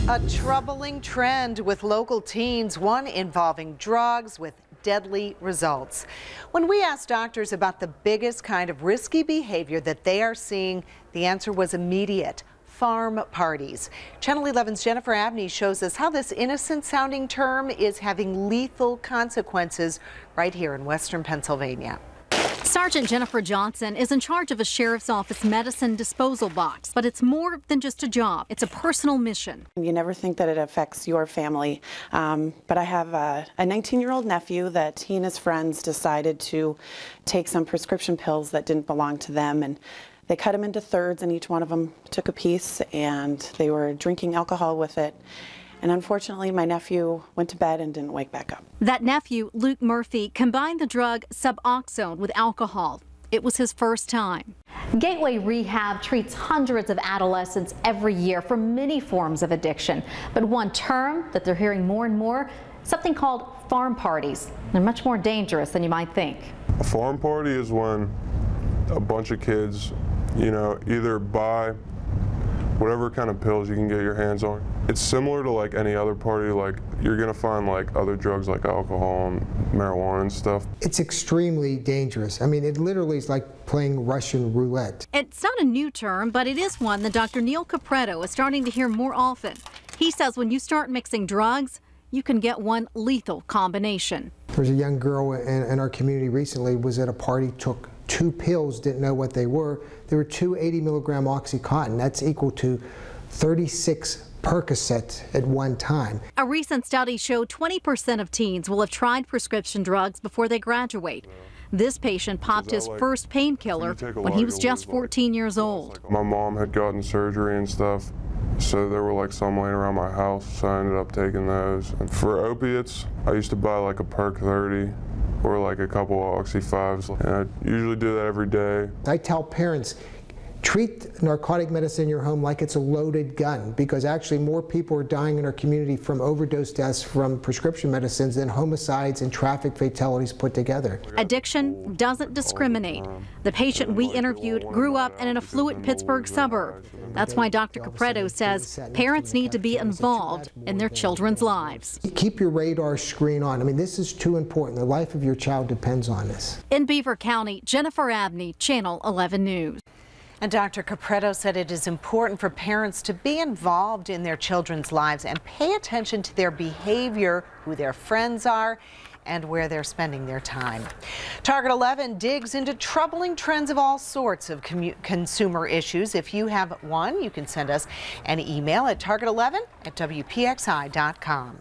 A troubling trend with local teens, one involving drugs with deadly results. When we asked doctors about the biggest kind of risky behavior that they are seeing, the answer was immediate: Pharm parties. Channel 11's Jennifer Abney shows us how this innocent-sounding term is having lethal consequences right here in Western Pennsylvania. Sergeant Jennifer Johnson is in charge of a sheriff's office medicine disposal box, but it's more than just a job. It's a personal mission. You never think that it affects your family, but I have a 19-year-old nephew that he and his friends decided to take some prescription pills that didn't belong to them, and they cut them into thirds, and each one of them took a piece, and they were drinking alcohol with it. And unfortunately, my nephew went to bed and didn't wake back up. That nephew, Luke Murphy, combined the drug Suboxone with alcohol. It was his first time. Gateway Rehab treats hundreds of adolescents every year for many forms of addiction. But one term that they're hearing more and more, something called Pharm parties. They're much more dangerous than you might think. A Pharm party is when a bunch of kids, either buy whatever kind of pills you can get your hands on. It's similar to like any other party. Like, you're gonna find like other drugs like alcohol and marijuana and stuff. It's extremely dangerous. I mean, it literally is like playing Russian roulette. It's not a new term, but it is one that Dr. Neil Capretto is starting to hear more often. He says when you start mixing drugs, you can get one lethal combination. There's a young girl in our community recently was at a party, took 2 pills, didn't know what they were. There were 2 80-milligram Oxycontin. That's equal to 36 Percocet at one time. A recent study showed 20% of teens will have tried prescription drugs before they graduate. This patient popped his first painkiller when he was just 14 years old. My mom had gotten surgery and stuff, so there were like some laying around my house, so I ended up taking those. And for opiates, I used to buy like a Perc 30 or like a couple of Oxy 5s, and I usually do that every day. I tell parents, treat narcotic medicine in your home like it's a loaded gun, because actually more people are dying in our community from overdose deaths from prescription medicines than homicides and traffic fatalities put together. Addiction doesn't discriminate. The patient we interviewed grew up in an affluent Pittsburgh suburb. That's why Dr. Capretto says parents need to be involved in their children's lives. Keep your radar screen on. I mean, this is too important. The life of your child depends on this. In Beaver County, Jennifer Abney, Channel 11 News. And Dr. Capretto said it is important for parents to be involved in their children's lives and pay attention to their behavior, who their friends are, and where they're spending their time. Target 11 digs into troubling trends of all sorts of consumer issues. If you have one, you can send us an email at target11@WPXI.com.